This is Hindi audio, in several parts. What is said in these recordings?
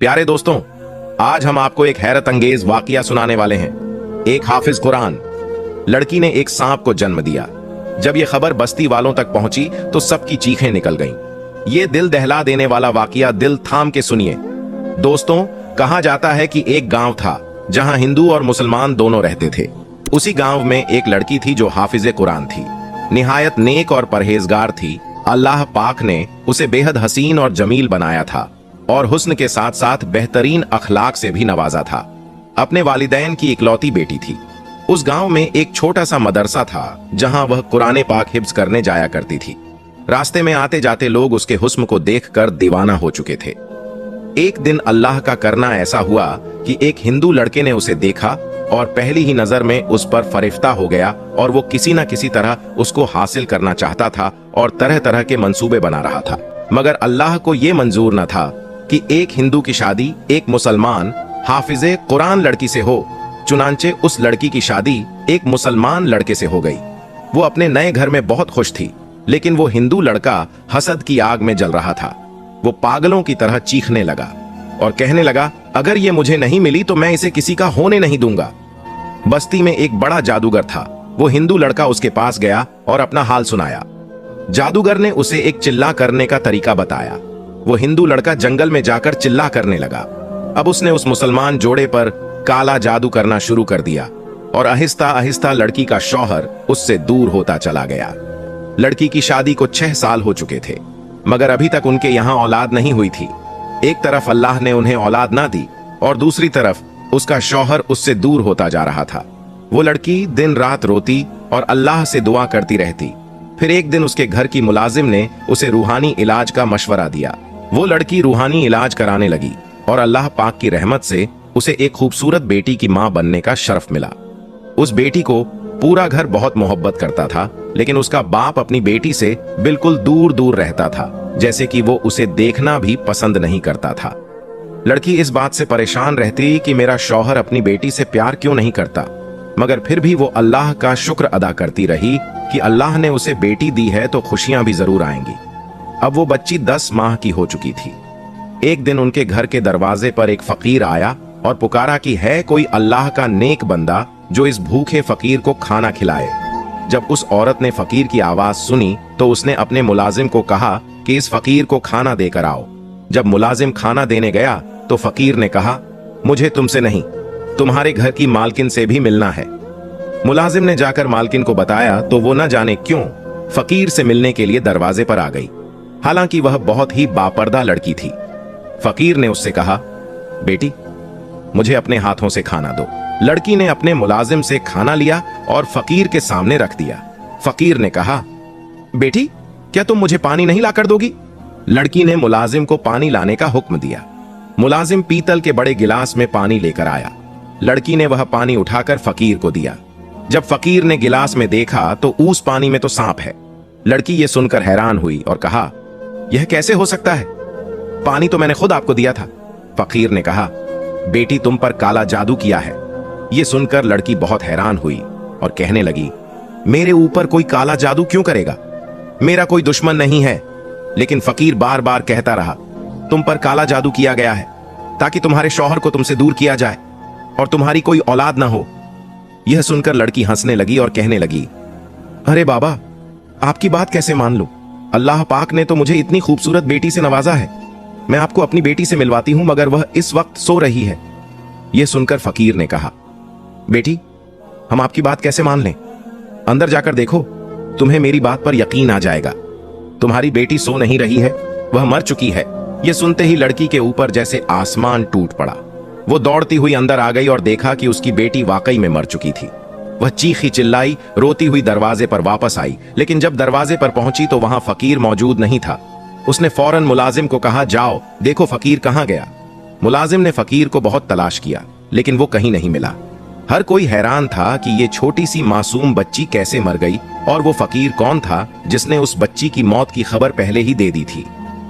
प्यारे दोस्तों, आज हम आपको एक हैरत अंगेज वाकया सुनाने वाले हैं। एक हाफिज कुरान लड़की ने एक सांप को जन्म दिया। जब यह खबर बस्ती वालों तक पहुंची तो सबकी चीखें निकल गईं। ये दिल दहला देने वाला वाकया दिल थाम के सुनिए। दोस्तों, कहा जाता है कि एक गांव था जहां हिंदू और मुसलमान दोनों रहते थे। उसी गांव में एक लड़की थी जो हाफिज कुरान थी, निहायत नेक और परहेजगार थी। अल्लाह पाक ने उसे बेहद हसीन और जमील बनाया था और हुस्न के साथ साथ बेहतरीन अखलाक से भी नवाजा था। अपने वालिदैन की इकलौती बेटी थी। उस गांव में एक छोटा सा मदरसा था जहां वह कुरान पाक हिफ्ज करने जाया करती थी। रास्ते में आते जाते लोग उसके हुस्न को देखकर दीवाना हो चुके थे। एक दिन अल्लाह का करना ऐसा हुआ कि एक हिंदू लड़के ने उसे देखा और पहली ही नजर में उस पर फरिफ्ता हो गया और वो किसी न किसी तरह उसको हासिल करना चाहता था और तरह तरह के मंसूबे बना रहा था। मगर अल्लाह को यह मंजूर न था कि एक हिंदू की शादी एक मुसलमान हाफिजे कुरान लड़की से हो। चुनांचे उस लड़की की शादी एक मुसलमान लड़के से हो गई। वो अपने नए घर में बहुत खुश थी, लेकिन वो हिंदू लड़का हसद की आग में जल रहा था। वो पागलों की तरह चीखने लगा और कहने लगा, अगर ये मुझे नहीं मिली तो मैं इसे किसी का होने नहीं दूंगा। बस्ती में एक बड़ा जादूगर था। वो हिंदू लड़का उसके पास गया और अपना हाल सुनाया। जादूगर ने उसे एक चिल्ला करने का तरीका बताया। वो हिंदू लड़का जंगल में जाकर चिल्ला करने लगा। अब उसने उस मुसलमान जोड़े पर काला जादू करना शुरू कर दिया और आहिस्ता आहिस्ता लड़की का शौहर उससे दूर होता चला गया। लड़की की शादी को 6 साल हो चुके थे, मगर अभी तक उनके यहाँ औलाद नहीं हुई थी। एक तरफ अल्लाह ने उन्हें औलाद ना दी और दूसरी तरफ उसका शौहर उससे दूर होता जा रहा था। वो लड़की दिन रात रोती और अल्लाह से दुआ करती रहती। फिर एक दिन उसके घर की मुलाजिम ने उसे रूहानी इलाज का मशवरा दिया। वो लड़की रूहानी इलाज कराने लगी और अल्लाह पाक की रहमत से उसे एक खूबसूरत बेटी की मां बनने का शर्फ मिला। उस बेटी को पूरा घर बहुत मोहब्बत करता था, लेकिन उसका बाप अपनी बेटी से बिल्कुल दूर दूर रहता था, जैसे कि वो उसे देखना भी पसंद नहीं करता था। लड़की इस बात से परेशान रहती कि मेरा शौहर अपनी बेटी से प्यार क्यों नहीं करता, मगर फिर भी वो अल्लाह का शुक्र अदा करती रही कि अल्लाह ने उसे बेटी दी है तो खुशियां भी जरूर आएंगी। अब वो बच्ची 10 माह की हो चुकी थी। एक दिन उनके घर के दरवाजे पर एक फकीर आया और पुकारा कि है कोई अल्लाह का नेक बंदा जो इस भूखे फकीर को खाना खिलाए। जब उस औरत ने फकीर की आवाज सुनी तो उसने अपने मुलाजिम को कहा कि इस फकीर को खाना देकर आओ। जब मुलाजिम खाना देने गया तो फकीर ने कहा, मुझे तुमसे नहीं, तुम्हारे घर की मालकिन से भी मिलना है। मुलाजिम ने जाकर मालकिन को बताया तो वो न जाने क्यों फकीर से मिलने के लिए दरवाजे पर आ गई। हालांकि वह बहुत ही बापर्दा लड़की थी। फकीर ने उससे कहा, बेटी मुझे अपने हाथों से खाना दो। लड़की ने अपने मुलाजिम से खाना लिया और फकीर के सामने रख दिया। फकीर ने कहा, बेटी क्या तुम मुझे पानी नहीं लाकर दोगी? लड़की ने मुलाजिम को पानी लाने का हुक्म दिया। मुलाजिम पीतल के बड़े गिलास में पानी लेकर आया। लड़की ने वह पानी उठाकर फकीर को दिया। जब फकीर ने गिलास में देखा तो उस पानी में तो सांप है। लड़की ये सुनकर हैरान हुई और कहा, यह कैसे हो सकता है? पानी तो मैंने खुद आपको दिया था। फकीर ने कहा, बेटी तुम पर काला जादू किया है। यह सुनकर लड़की बहुत हैरान हुई और कहने लगी, मेरे ऊपर कोई काला जादू क्यों करेगा? मेरा कोई दुश्मन नहीं है। लेकिन फकीर बार बार कहता रहा, तुम पर काला जादू किया गया है ताकि तुम्हारे शौहर को तुमसे दूर किया जाए और तुम्हारी कोई औलाद ना हो। यह सुनकर लड़की हंसने लगी और कहने लगी, अरे बाबा, आपकी बात कैसे मान लूं? अल्लाह पाक ने तो मुझे इतनी खूबसूरत बेटी से नवाजा है। मैं आपको अपनी बेटी से मिलवाती हूं, मगर वह इस वक्त सो रही है। यह सुनकर फकीर ने कहा, बेटी हम आपकी बात कैसे मान लें? अंदर जाकर देखो, तुम्हें मेरी बात पर यकीन आ जाएगा। तुम्हारी बेटी सो नहीं रही है, वह मर चुकी है। यह सुनते ही लड़की के ऊपर जैसे आसमान टूट पड़ा। वो दौड़ती हुई अंदर आ गई और देखा कि उसकी बेटी वाकई में मर चुकी थी। वह चीखी चिल्लाई, रोती हुई दरवाजे पर वापस आई, लेकिन जब दरवाजे पर पहुंची तो वहां फकीर मौजूद नहीं था। उसने फौरन मुलाजिम को कहा, जाओ देखो फकीर कहां गया। मुलाजिम ने फकीर को बहुत तलाश किया, लेकिन वो कहीं नहीं मिला। हर कोई हैरान था कि ये छोटी सी मासूम बच्ची कैसे मर गई और वो फकीर कौन था जिसने उस बच्ची की मौत की खबर पहले ही दे दी थी।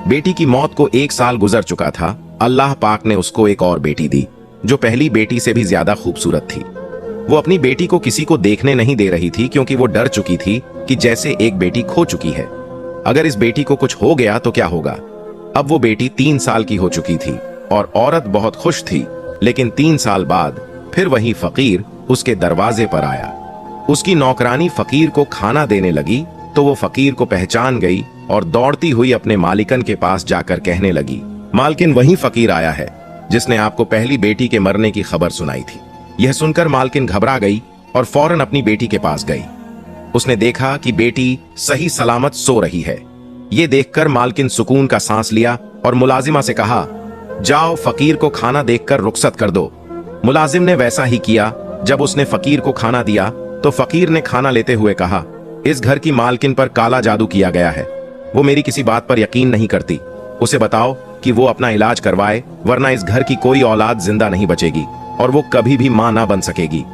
बेटी की मौत को 1 साल गुजर चुका था। अल्लाह पाक ने उसको एक और बेटी दी जो पहली बेटी से भी ज्यादा खूबसूरत थी। वो अपनी बेटी को किसी को देखने नहीं दे रही थी क्योंकि वो डर चुकी थी कि जैसे एक बेटी खो चुकी है। अगर इस बेटी को कुछ हो गया तो क्या होगा। अब वो बेटी 3 साल की हो चुकी थी और औरत बहुत खुश थी। लेकिन 3 साल बाद फिर वही फकीर उसके दरवाजे पर आया। उसकी नौकरानी फकीर को खाना देने लगी तो वो फकीर को पहचान गई और दौड़ती हुई अपने मालिकन के पास जाकर कहने लगी, मालकिन वही फकीर आया है जिसने आपको पहली बेटी के मरने की खबर सुनाई थी। यह सुनकर मालकिन घबरा गई और फौरन अपनी बेटी के पास गई। उसने देखा कि बेटी सही सलामत सो रही है। ये देखकर मालकिन सुकून का सांस लिया और मुलाजिमा से कहा, जाओ फकीर को खाना देकर रुखसत कर दो। मुलाजिम ने वैसा ही किया। जब उसने फकीर को खाना दिया तो फकीर ने खाना लेते हुए कहा, इस घर की मालकिन पर काला जादू किया गया है। वो मेरी किसी बात पर यकीन नहीं करती। उसे बताओ कि वो अपना इलाज करवाए, वरना इस घर की कोई औलाद जिंदा नहीं बचेगी और वो कभी भी मां ना बन सकेगी।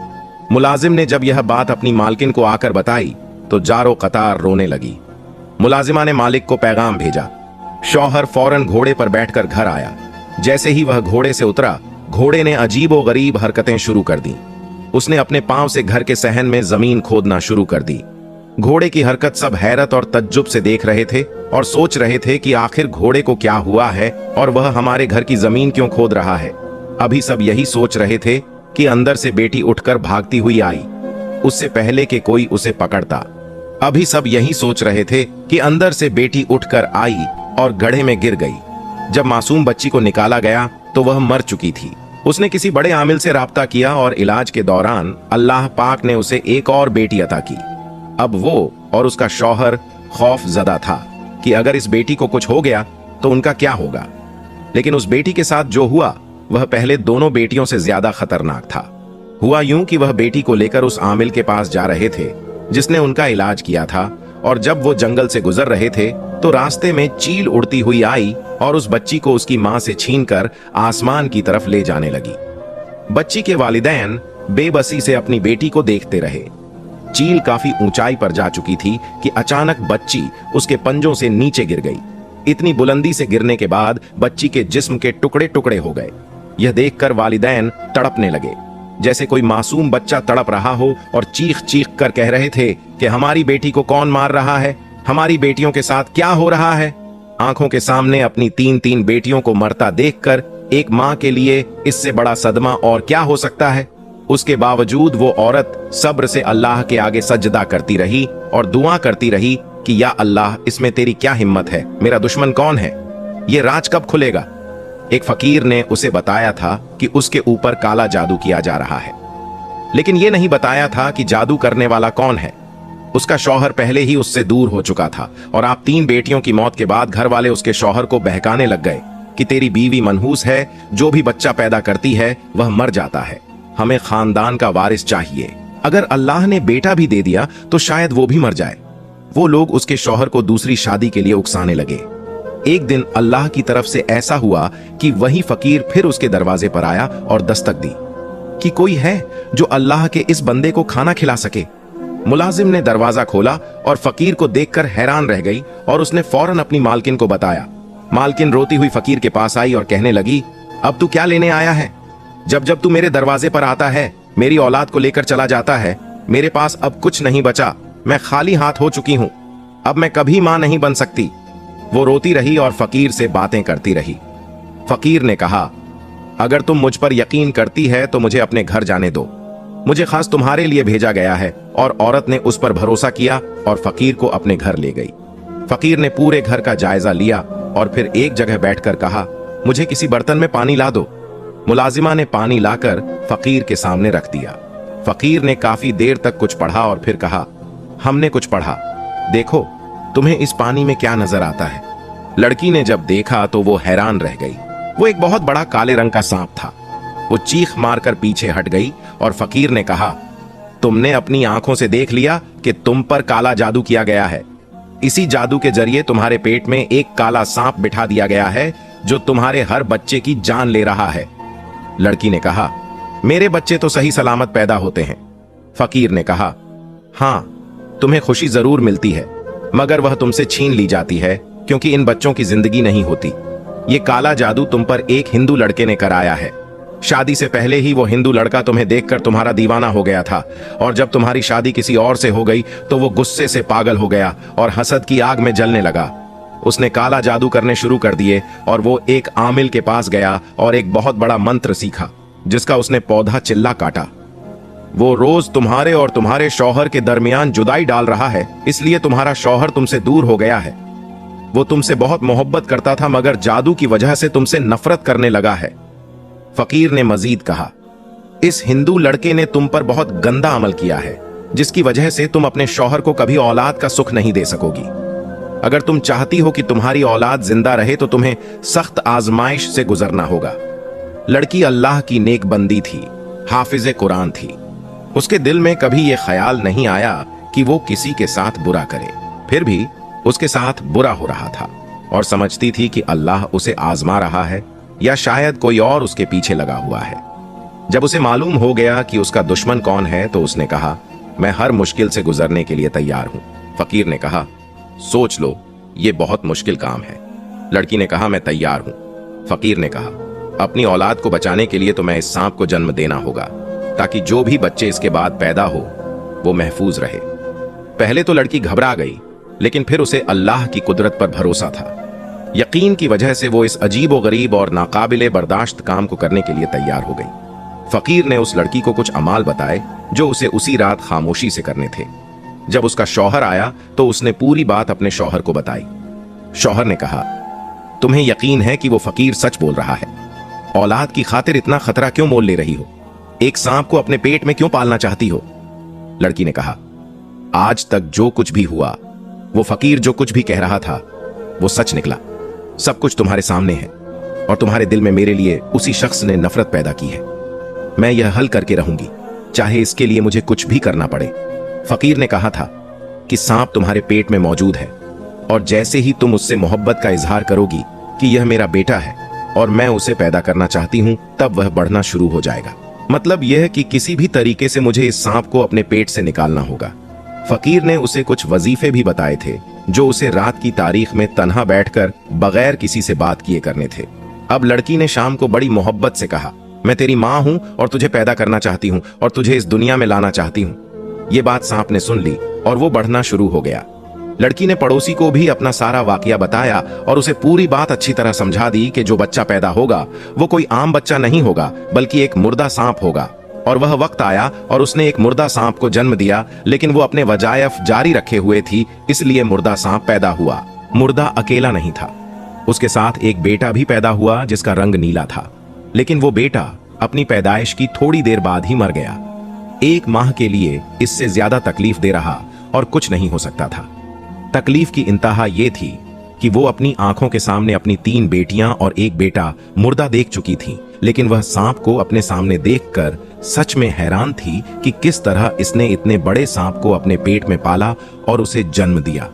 मुलाजिम ने जब यह बात अपनी मालकिन को आकर बताई तो जारो कतार रोने लगी। मुलाजिमा ने मालिक को पैगाम भेजा। शौहर फौरन घोड़े पर बैठकर घर आया। जैसे ही वह घोड़े से उतरा, घोड़े ने अजीबो गरीब हरकतें शुरू कर दी। उसने अपने पांव से घर के सहन में जमीन खोदना शुरू कर दी। घोड़े की हरकत सब हैरत और तज्जुब से देख रहे थे और सोच रहे थे कि आखिर घोड़े को क्या हुआ है और वह हमारे घर की जमीन क्यों खोद रहा है। अभी सब यही सोच रहे थे कि अंदर से बेटी उठकर भागती हुई आई, उससे पहले कि कोई उसे पकड़ता। अभी सब यही सोच रहे थे कि अंदर से बेटी उठकर आई और गड्ढे में गिर गई। जब मासूम बच्ची को निकाला गया तो वह मर चुकी थी। उसने किसी बड़े आमिल से राब्ता किया और इलाज के दौरान अल्लाह पाक ने उसे एक और बेटी अता की। अब वो और उसका शौहर खौफ ज़दा था कि अगर इस बेटी को कुछ हो गया तो उनका क्या होगा। लेकिन उस बेटी के साथ जो हुआ वह पहले दोनों बेटियों से ज्यादा खतरनाक था। हुआ यूं कि वह बेटी को लेकर उस आमिल के पास जा रहे थे जिसने उनका इलाज किया था, और जब वो जंगल से गुजर रहे थे तो रास्ते में चील उड़ती हुई आई और उस बच्ची को उसकी मां से छीनकर आसमान की तरफ ले जाने लगी। बच्ची के वालिदैन बेबसी से अपनी बेटी को देखते रहे। चील काफी ऊंचाई पर जा चुकी थी कि अचानक बच्ची उसके पंजों से नीचे गिर गई। इतनी बुलंदी से गिरने के बाद बच्ची के जिस्म के टुकड़े टुकड़े हो गए। यह देखकर वालिदैन तड़पने लगे, जैसे कोई मासूम बच्चा तड़प रहा हो, और चीख चीख कर कह रहे थे कि हमारी बेटी को कौन मार रहा है, हमारी बेटियों के साथ क्या हो रहा है। आंखों के सामने अपनी 3-3 बेटियों को मरता देखकर एक मां के लिए इससे बड़ा सदमा और क्या हो सकता है। उसके बावजूद वो औरत सब्र से अल्लाह के आगे सजदा करती रही और दुआ करती रही कि या अल्लाह, इसमें तेरी क्या हिम्मत है, मेरा दुश्मन कौन है, ये राज कब खुलेगा। एक फकीर ने उसे बताया था कि उसके ऊपर काला जादू किया जा रहा है, लेकिन यह नहीं बताया था कि जादू करने वाला कौन है। उसका शौहर पहले ही उससे दूर हो चुका था और आप 3 बेटियों की मौत के बाद घर वाले उसके शौहर को बहकाने लग गए कि तेरी बीवी मनहूस है, जो भी बच्चा पैदा करती है वह मर जाता है, हमें खानदान का वारिस चाहिए। अगर अल्लाह ने बेटा भी दे दिया तो शायद वो भी मर जाए। वो लोग उसके शौहर को दूसरी शादी के लिए उकसाने लगे। एक दिन अल्लाह की तरफ से ऐसा हुआ कि वही फकीर फिर उसके दरवाजे पर आया और दस्तक दी कि कोई है जो अल्लाह के इस बंदे को खाना खिला सके। मुलाजिम ने दरवाजा खोला और फकीर को देखकर हैरान रह गई और उसने फौरन अपनी मालकिन को बताया। मालकिन रोती हुई फकीर के पास आई और कहने लगी, अब तू क्या लेने आया है? जब जब तू मेरे दरवाजे पर आता है मेरी औलाद को लेकर चला जाता है। मेरे पास अब कुछ नहीं बचा, मैं खाली हाथ हो चुकी हूं, अब मैं कभी मां नहीं बन सकती। वो रोती रही और फकीर से बातें करती रही। फकीर ने कहा, अगर तुम मुझ पर यकीन करती है तो मुझे अपने घर जाने दो, मुझे खास तुम्हारे लिए भेजा गया है। और औरत ने उस पर भरोसा किया और फकीर को अपने घर ले गई। फकीर ने पूरे घर का जायजा लिया और फिर एक जगह बैठकर कहा, मुझे किसी बर्तन में पानी ला दो। मुलाजिमा ने पानी लाकर फकीर के सामने रख दिया। फकीर ने काफी देर तक कुछ पढ़ा और फिर कहा, हमने कुछ पढ़ा, देखो तुम्हें इस पानी में क्या नजर आता है। लड़की ने जब देखा तो वो हैरान रह गई। वो एक बहुत बड़ा काले रंग का सांप था। वो चीख मारकर पीछे हट गई और फकीर ने कहा, तुमने अपनी आंखों से देख लिया कि तुम पर काला जादू किया गया है। इसी जादू के जरिए तुम्हारे पेट में एक काला सांप बिठा दिया गया है जो तुम्हारे हर बच्चे की जान ले रहा है। लड़की ने कहा, मेरे बच्चे तो सही सलामत पैदा होते हैं। फकीर ने कहा, हां, तुम्हें खुशी जरूर मिलती है, मगर वह तुमसे छीन ली जाती है क्योंकि इन बच्चों की जिंदगी नहीं होती। ये काला जादू तुम पर एक हिंदू लड़के ने कराया है। शादी से पहले ही वो हिंदू लड़का तुम्हें देखकर तुम्हारा दीवाना हो गया था, और जब तुम्हारी शादी किसी और से हो गई तो वो गुस्से से पागल हो गया और हसद की आग में जलने लगा। उसने काला जादू करने शुरू कर दिए और वो एक आमिल के पास गया और एक बहुत बड़ा मंत्र सीखा जिसका उसने पौधा चिल्ला काटा। वो रोज तुम्हारे और तुम्हारे शौहर के दरमियान जुदाई डाल रहा है, इसलिए तुम्हारा शौहर तुमसे दूर हो गया है। वो तुमसे बहुत मोहब्बत करता था मगर जादू की वजह से तुमसे नफरत करने लगा है। फकीर ने मजीद कहा, इस हिंदू लड़के ने तुम पर बहुत गंदा अमल किया है जिसकी वजह से तुम अपने शौहर को कभी औलाद का सुख नहीं दे सकोगी। अगर तुम चाहती हो कि तुम्हारी औलाद जिंदा रहे तो तुम्हें सख्त आजमाइश से गुजरना होगा। लड़की अल्लाह की नेक बंदी थी, हाफिज कुरान थी। उसके दिल में कभी यह ख्याल नहीं आया कि वो किसी के साथ बुरा करे, फिर भी उसके साथ बुरा हो रहा था और समझती थी कि अल्लाह उसे आजमा रहा है या शायद कोई और उसके पीछे लगा हुआ है। जब उसे मालूम हो गया कि उसका दुश्मन कौन है तो उसने कहा, मैं हर मुश्किल से गुजरने के लिए तैयार हूं। फकीर ने कहा, सोच लो, ये बहुत मुश्किल काम है। लड़की ने कहा, मैं तैयार हूं। फकीर ने कहा, अपनी औलाद को बचाने के लिए तो मैं इस सांप को जन्म देना होगा ताकि जो भी बच्चे इसके बाद पैदा हो वो महफूज रहे। पहले तो लड़की घबरा गई, लेकिन फिर उसे अल्लाह की कुदरत पर भरोसा था। यकीन की वजह से वो इस अजीब व गरीब और नाकाबिले बर्दाश्त काम को करने के लिए तैयार हो गई। फकीर ने उस लड़की को कुछ अमाल बताए जो उसे उसी रात खामोशी से करने थे। जब उसका शौहर आया तो उसने पूरी बात अपने शौहर को बताई। शौहर ने कहा, तुम्हें यकीन है कि वो फकीर सच बोल रहा है? औलाद की खातिर इतना खतरा क्यों मोल ले रही हो? एक सांप को अपने पेट में क्यों पालना चाहती हो? लड़की ने कहा, आज तक जो कुछ भी हुआ, वो फकीर जो कुछ भी कह रहा था वो सच निकला। सब कुछ तुम्हारे सामने है और तुम्हारे दिल में मेरे लिए उसी शख्स ने नफरत पैदा की है। मैं यह हल करके रहूंगी, चाहे इसके लिए मुझे कुछ भी करना पड़े। फकीर ने कहा था कि सांप तुम्हारे पेट में मौजूद है और जैसे ही तुम उससे मोहब्बत का इजहार करोगी कि यह मेरा बेटा है और मैं उसे पैदा करना चाहती हूं, तब वह बढ़ना शुरू हो जाएगा। मतलब यह कि किसी भी तरीके से मुझे इस सांप को अपने पेट से निकालना होगा। फकीर ने उसे कुछ वजीफे भी बताए थे जो उसे रात की तारीख में तन्हा बैठकर बगैर किसी से बात किए करने थे। अब लड़की ने शाम को बड़ी मोहब्बत से कहा, मैं तेरी माँ हूं और तुझे पैदा करना चाहती हूं और तुझे इस दुनिया में लाना चाहती हूं। ये बात सांप ने सुन ली और वो बढ़ना शुरू हो गया। लड़की ने पड़ोसी को भी अपना सारा वाकया बताया और उसे पूरी बात अच्छी तरह समझा दी कि जो बच्चा पैदा होगा वो कोई आम बच्चा नहीं होगा बल्कि एक मुर्दा सांप होगा। और वह वक्त आया और उसने एक मुर्दा सांप को जन्म दिया, लेकिन वो अपने वजायफ जारी रखे हुए थी, इसलिए मुर्दा सांप पैदा हुआ। मुर्दा अकेला नहीं था, उसके साथ एक बेटा भी पैदा हुआ जिसका रंग नीला था, लेकिन वो बेटा अपनी पैदाइश की थोड़ी देर बाद ही मर गया। 1 माह के लिए इससे ज्यादा तकलीफ दे रहा और कुछ नहीं हो सकता था। तकलीफ की इंतहा ये थी कि वो अपनी आंखों के सामने अपनी 3 बेटियां और 1 बेटा मुर्दा देख चुकी थी, लेकिन वह सांप को अपने सामने देखकर सच में हैरान थी कि किस तरह इसने इतने बड़े सांप को अपने पेट में पाला और उसे जन्म दिया।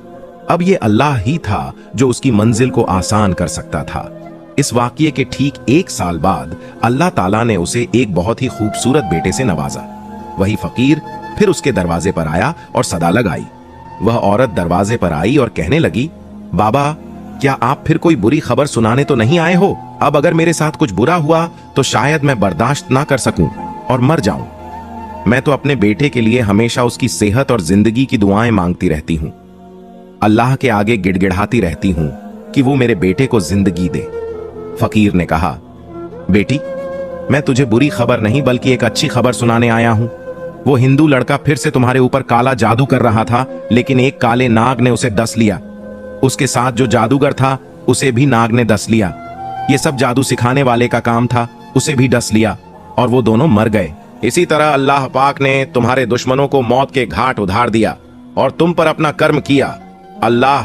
अब ये अल्लाह ही था जो उसकी मंजिल को आसान कर सकता था। इस वाकये के ठीक 1 साल बाद अल्लाह ताला ने उसे एक बहुत ही खूबसूरत बेटे से नवाजा। वही फकीर फिर उसके दरवाजे पर आया और सदा लगाई। वह औरत दरवाजे पर आई और कहने लगी, बाबा, क्या आप फिर कोई बुरी खबर सुनाने तो नहीं आए हो? अब अगर मेरे साथ कुछ बुरा हुआ तो शायद मैं बर्दाश्त ना कर सकूं और मर जाऊं। मैं तो अपने बेटे के लिए हमेशा उसकी सेहत और जिंदगी की दुआएं मांगती रहती हूं। अल्लाह के आगे गिड़गिड़ाती रहती हूं कि वो मेरे बेटे को जिंदगी दे। फकीर ने कहा, बेटी, मैं तुझे बुरी खबर नहीं बल्कि एक अच्छी खबर सुनाने आया हूं। वो हिंदू लड़का फिर से तुम्हारे ऊपर काला जादू कर रहा था, लेकिन एक काले नाग ने उसे डस लिया। उसके साथ जो जादूगर था उसे भी नाग ने डस लिया। ये सब जादू सिखाने वाले का काम था, उसे भी डस लिया और वो दोनों मर गए। इसी तरह अल्लाह पाक ने तुम्हारे दुश्मनों को मौत के घाट उधार दिया और तुम पर अपना कर्म किया। अल्लाह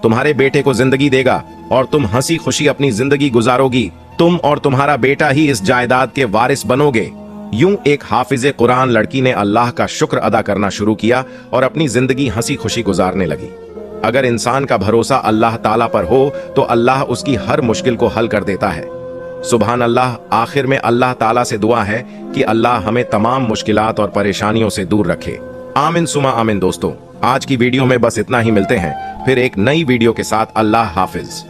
तुम्हारे बेटे को जिंदगी देगा और तुम हंसी खुशी अपनी जिंदगी गुजारोगी। तुम और तुम्हारा बेटा ही इस जायदाद के वारिस बनोगे। यूं एक हाफिज कुरान लड़की ने अल्लाह का शुक्र अदा करना शुरू किया और अपनी जिंदगी हंसी खुशी गुजारने लगी। अगर इंसान का भरोसा अल्लाह ताला पर हो तो अल्लाह उसकी हर मुश्किल को हल कर देता है। सुभान अल्लाह। आखिर में अल्लाह ताला से दुआ है कि अल्लाह हमें तमाम मुश्किलात और परेशानियों से दूर रखे। आमीन सुमा आमीन। दोस्तों, आज की वीडियो में बस इतना ही। मिलते हैं फिर एक नई वीडियो के साथ। अल्लाह हाफिज।